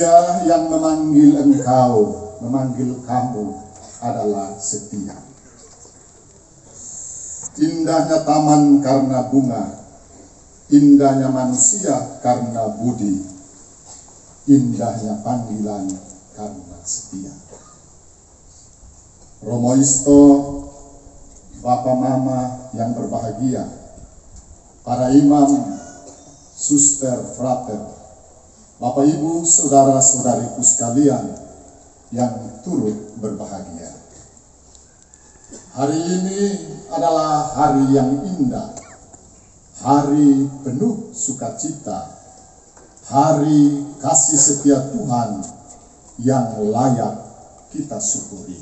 Dia yang memanggil engkau, memanggil kamu adalah setia. Indahnya taman karena bunga, indahnya manusia karena budi, indahnya panggilan karena setia. Romo Isto, Bapak Mama yang berbahagia, para imam, suster, frater, Bapak Ibu, saudara-saudariku sekalian yang turut berbahagia. Hari ini adalah hari yang indah, hari penuh sukacita, hari kasih setia Tuhan yang layak kita syukuri.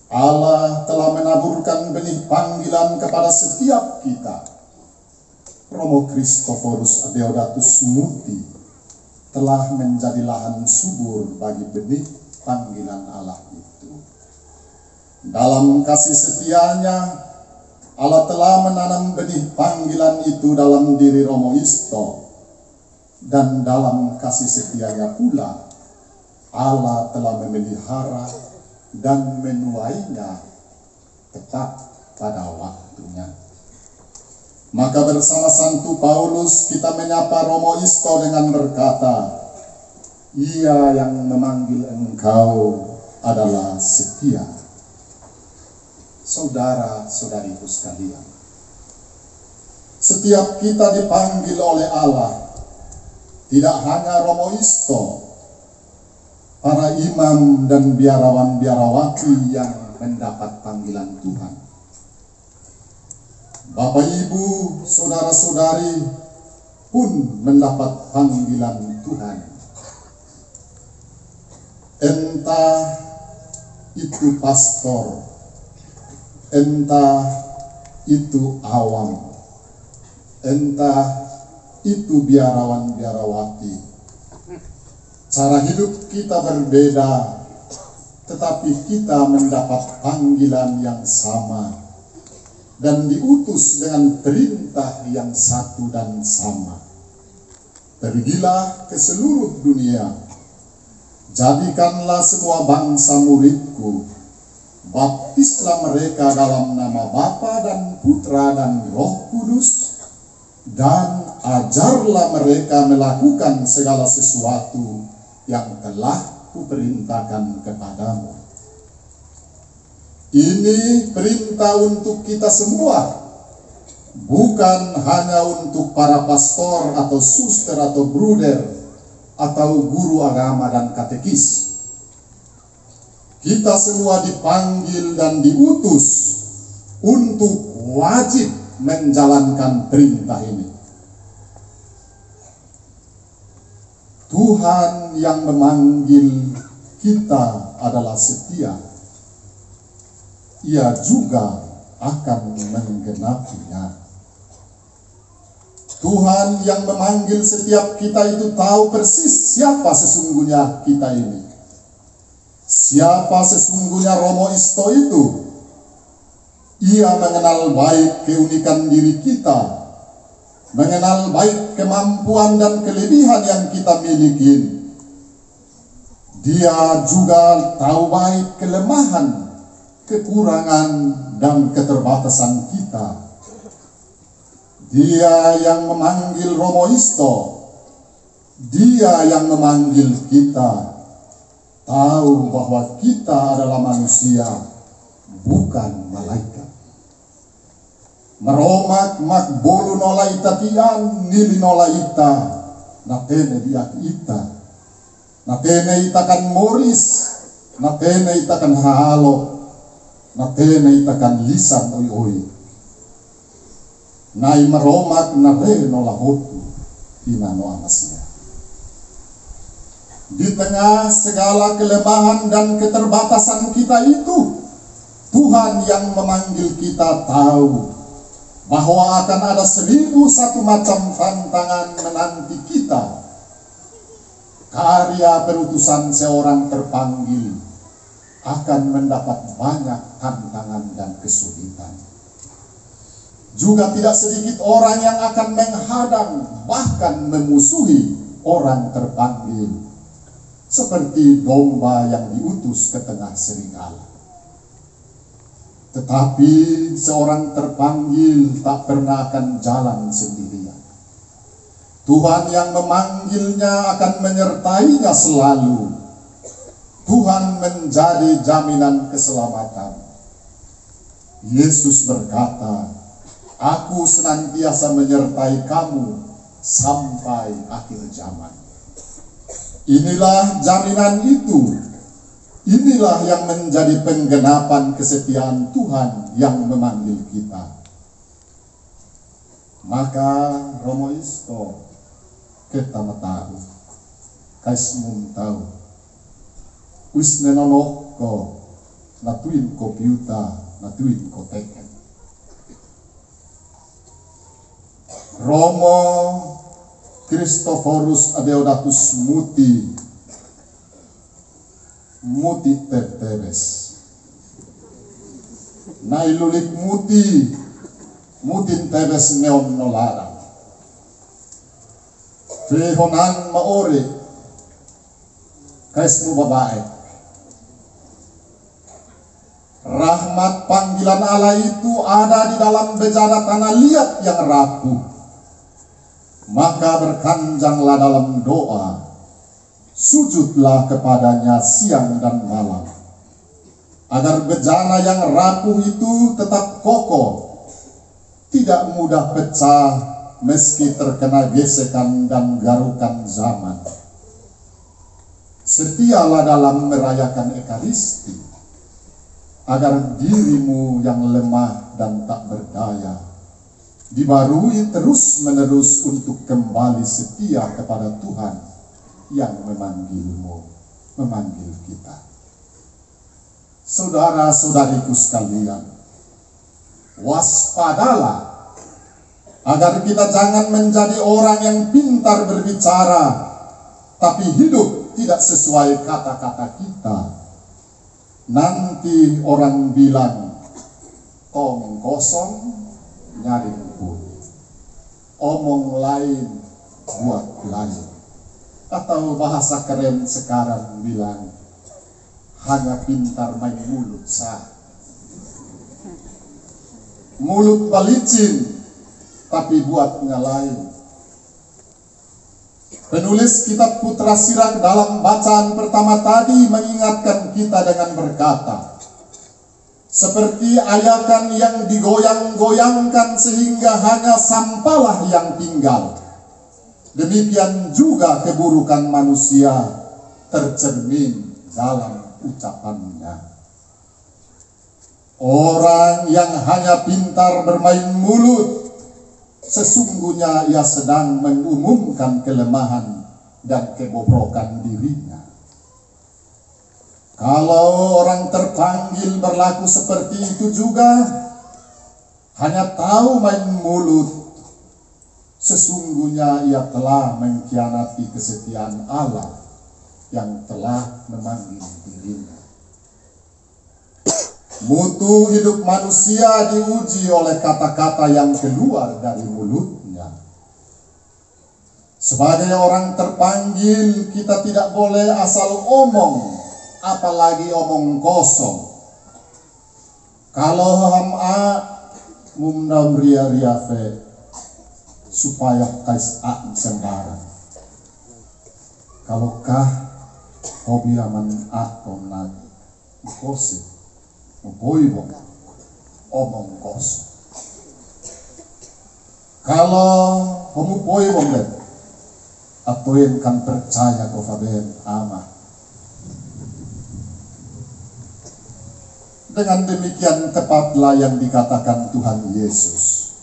Allah telah menaburkan benih panggilan kepada setiap kita. Romo Christophorus Adeodatus Muti telah menjadi lahan subur bagi benih panggilan Allah itu. Dalam kasih setianya, Allah telah menanam benih panggilan itu dalam diri Romo Isto, dan dalam kasih setianya pula, Allah telah memelihara dan menuainya tepat pada waktunya. Maka bersama Santo Paulus kita menyapa Romo Isto dengan berkata, Ia yang memanggil engkau adalah setia. Saudara-saudariku sekalian, setiap kita dipanggil oleh Allah, tidak hanya Romo Isto, para imam dan biarawan-biarawati yang mendapat panggilan Tuhan. Bapak Ibu, saudara-saudari pun mendapat panggilan Tuhan. Entah itu pastor, entah itu awam, entah itu biarawan-biarawati. Cara hidup kita berbeda, tetapi kita mendapat panggilan yang sama dan diutus dengan perintah yang satu dan sama. Pergilah ke seluruh dunia, jadikanlah semua bangsa muridku, baptislah mereka dalam nama Bapa dan Putra dan Roh Kudus, dan ajarlah mereka melakukan segala sesuatu yang telah kuperintahkan kepadamu. Ini perintah untuk kita semua, bukan hanya untuk para pastor atau suster atau bruder atau guru agama dan katekis. Kita semua dipanggil dan diutus untuk wajib menjalankan perintah ini. Tuhan yang memanggil kita adalah setia. Ia juga akan menggenapinya. Tuhan yang memanggil setiap kita itu tahu persis siapa sesungguhnya kita ini. Siapa sesungguhnya Romo Isto itu. Ia mengenal baik keunikan diri kita, mengenal baik kemampuan dan kelebihan yang kita miliki. Dia juga tahu baik kelemahan, kekurangan dan keterbatasan kita. Dia yang memanggil Romo Isto, Dia yang memanggil kita, tahu bahwa kita adalah manusia, bukan malaikat. Meromak makbolu nolaita tian nili nolaita natene diak ita, natene itakan moris, natene itakan halo, natene itakan lisan oi. Nai meromak nare nolahotu ina no anasnya. Di tengah segala kelemahan dan keterbatasan kita itu, Tuhan yang memanggil kita tahu bahwa akan ada 1001 macam tantangan menanti kita. Karya perutusan seorang terpanggil akan mendapat banyak tantangan dan kesulitan. Juga tidak sedikit orang yang akan menghadang, bahkan memusuhi orang terpanggil, seperti domba yang diutus ke tengah serigala. Tetapi seorang terpanggil tak pernah akan jalan sendirian. Tuhan yang memanggilnya akan menyertainya selalu. Tuhan menjadi jaminan keselamatan. Yesus berkata, "Aku senantiasa menyertai kamu sampai akhir zaman." Inilah jaminan itu. Inilah yang menjadi penggenapan kesetiaan Tuhan yang memanggil kita. Maka Romo isto kita tahu, kais mum tahu, wis nenonok ko natuin komputer, natuin ko teken. Romo Christophorus Adeodatus Muti Tebes nailulik Mutin Tebes neon nolarang Fehonan maore kais mu babae. Rahmat panggilan Allah itu ada di dalam bejana tanah liat yang rapuh. Maka berkanjanglah dalam doa, sujudlah kepadanya siang dan malam, agar bejana yang rapuh itu tetap kokoh, tidak mudah pecah meski terkena gesekan dan garukan zaman. Setialah dalam merayakan Ekaristi, agar dirimu yang lemah dan tak berdaya dibarui terus-menerus untuk kembali setia kepada Tuhan yang memanggilmu, memanggil kita. Saudara-saudariku sekalian, waspadalah agar kita jangan menjadi orang yang pintar berbicara, tapi hidup tidak sesuai kata-kata kita. Nanti orang bilang, tong kosong nyari pun, omong lain buat lain. Atau bahasa keren sekarang bilang, hanya pintar main mulut sah. Mulut balicin, tapi buatnya lain. Penulis kitab Putra Sirak dalam bacaan pertama tadi mengingatkan kita dengan berkata, seperti ayakan yang digoyang-goyangkan sehingga hanya sampahlah yang tinggal, demikian juga keburukan manusia tercermin dalam ucapannya. Orang yang hanya pintar bermain mulut, sesungguhnya ia sedang mengumumkan kelemahan dan kebobrokan dirinya. Kalau orang terpanggil berlaku seperti itu juga, hanya tahu main mulut, sesungguhnya ia telah mengkhianati kesetiaan Allah yang telah memanggil dirinya. Mutu hidup manusia diuji oleh kata-kata yang keluar dari mulutnya. Sebagai orang terpanggil, kita tidak boleh asal omong, apalagi omong kosong. Kalau ham-a mumdam ria-ria fe supaya kais a sembarang. Kalau kah hobi aman a komnag kosip boibong omong kosong. Kalau homu boibong deh atuin kan percaya ko faben ama. Dengan demikian tepatlah yang dikatakan Tuhan Yesus.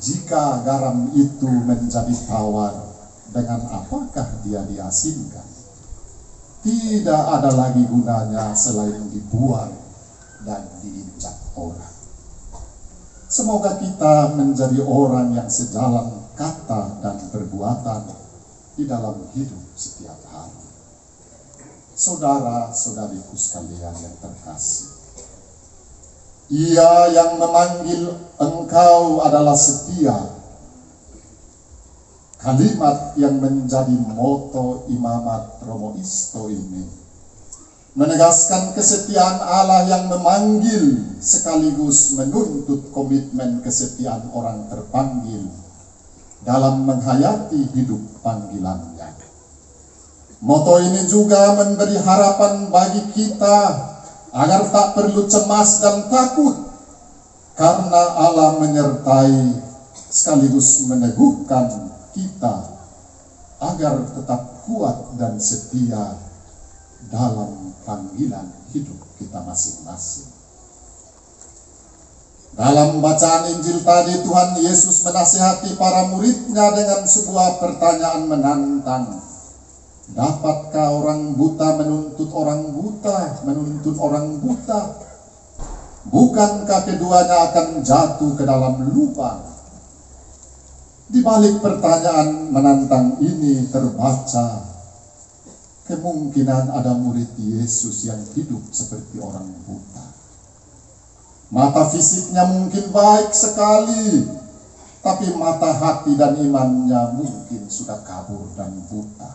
Jika garam itu menjadi tawar, dengan apakah dia diasinkan? Tidak ada lagi gunanya selain dibuang dan diinjak orang. Semoga kita menjadi orang yang sejalan kata dan perbuatan di dalam hidup setiap hari. Saudara-saudariku sekalian yang terkasih, Ia yang memanggil engkau adalah setia. Kalimat yang menjadi moto imamat Romo Isto ini menegaskan kesetiaan Allah yang memanggil sekaligus menuntut komitmen kesetiaan orang terpanggil dalam menghayati hidup panggilannya. Moto ini juga memberi harapan bagi kita agar tak perlu cemas dan takut, karena Allah menyertai sekaligus meneguhkan kita agar tetap kuat dan setia dalam panggilan hidup kita masing-masing. Dalam bacaan Injil tadi, Tuhan Yesus menasihati para muridnya dengan sebuah pertanyaan menantang. Dapatkah orang buta menuntut orang buta, menuntun orang buta? Bukankah keduanya akan jatuh ke dalam lubang? Di balik pertanyaan menantang ini terbaca kemungkinan ada murid Yesus yang hidup seperti orang buta. Mata fisiknya mungkin baik sekali, tapi mata hati dan imannya mungkin sudah kabur dan buta.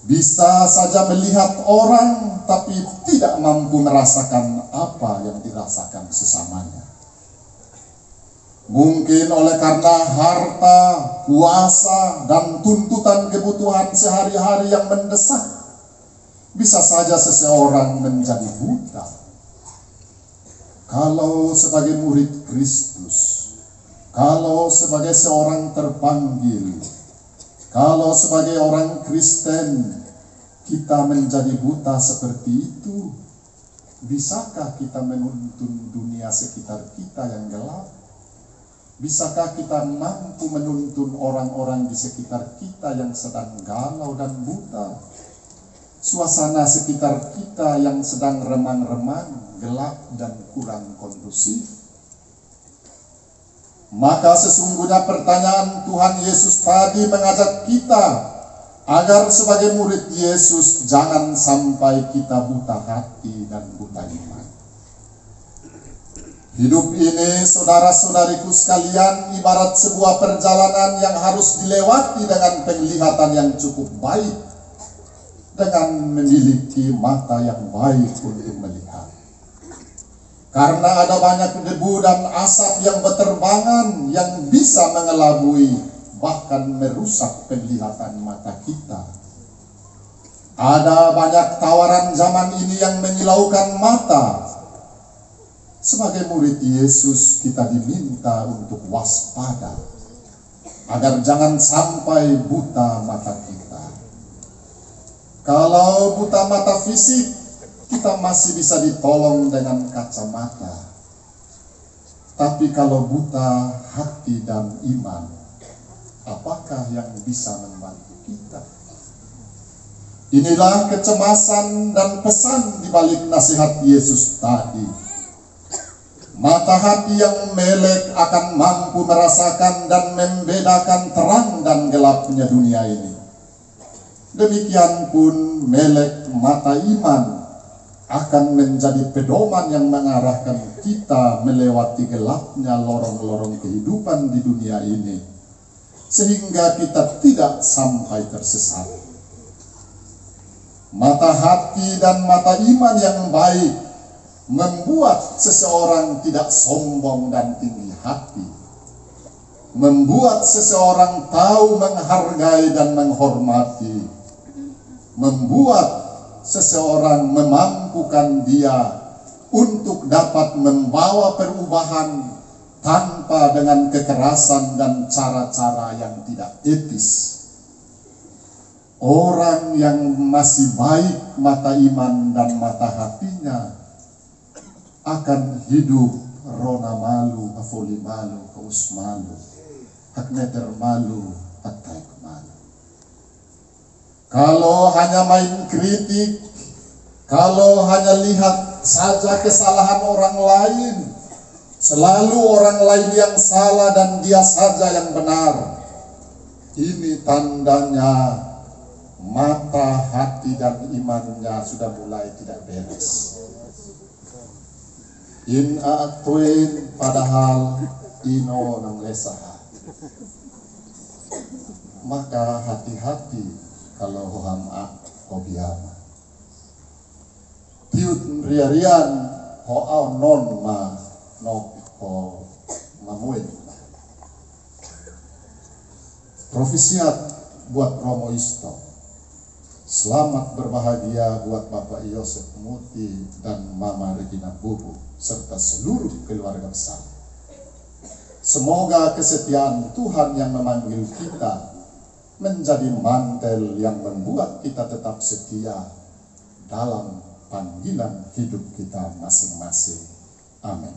Bisa saja melihat orang, tapi tidak mampu merasakan apa yang dirasakan sesamanya. Mungkin oleh karena harta, kuasa, dan tuntutan kebutuhan sehari-hari yang mendesak, bisa saja seseorang menjadi buta. Kalau sebagai murid Kristus, kalau sebagai seorang terpanggil, kalau sebagai orang Kristen kita menjadi buta seperti itu, bisakah kita menuntun dunia sekitar kita yang gelap? Bisakah kita mampu menuntun orang-orang di sekitar kita yang sedang galau dan buta? Suasana sekitar kita yang sedang remang-remang, gelap dan kurang kondusif? Maka sesungguhnya pertanyaan Tuhan Yesus tadi mengajak kita agar sebagai murid Yesus jangan sampai kita buta hati dan buta iman. Hidup ini, saudara-saudariku sekalian, ibarat sebuah perjalanan yang harus dilewati dengan penglihatan yang cukup baik, dengan memiliki mata yang baik untuk melihat. Karena ada banyak debu dan asap yang berterbangan yang bisa mengelabui, bahkan merusak penglihatan mata kita. Ada banyak tawaran zaman ini yang menyilaukan mata. Sebagai murid Yesus kita diminta untuk waspada agar jangan sampai buta mata kita. Kalau buta mata fisik, kita masih bisa ditolong dengan kacamata. Tapi kalau buta hati dan iman, apakah yang bisa membantu kita? Inilah kecemasan dan pesan di balik nasihat Yesus tadi. Mata hati yang melek akan mampu merasakan dan membedakan terang dan gelapnya dunia ini. Demikian pun melek mata iman akan menjadi pedoman yang mengarahkan kita melewati gelapnya lorong-lorong kehidupan di dunia ini, sehingga kita tidak sampai tersesat. Mata hati dan mata iman yang baik membuat seseorang tidak sombong dan tinggi hati, membuat seseorang tahu menghargai dan menghormati, membuat seseorang memampukan dia untuk dapat membawa perubahan tanpa dengan kekerasan dan cara-cara yang tidak etis. Orang yang masih baik mata iman dan mata hatinya akan hidup rona malu, afoli malu, kaus malu, hakneter malu, ataik malu. Kalau hanya main kritik, kalau hanya lihat saja kesalahan orang lain, selalu orang lain yang salah dan dia saja yang benar, ini tandanya mata, hati, dan imannya sudah mulai tidak beres. In atuin padahal ino ng lesaha. maka hati-hati kalau hoham hobiama. Tiut riarian hoau non ma no ho mamuin. Profisiat buat Romo Isto. Selamat berbahagia buat Bapak Yosef Muti dan Mama Regina Bubu serta seluruh keluarga besar. Semoga kesetiaan Tuhan yang memanggil kita menjadi mantel yang membuat kita tetap setia dalam panggilan hidup kita masing-masing. Amin.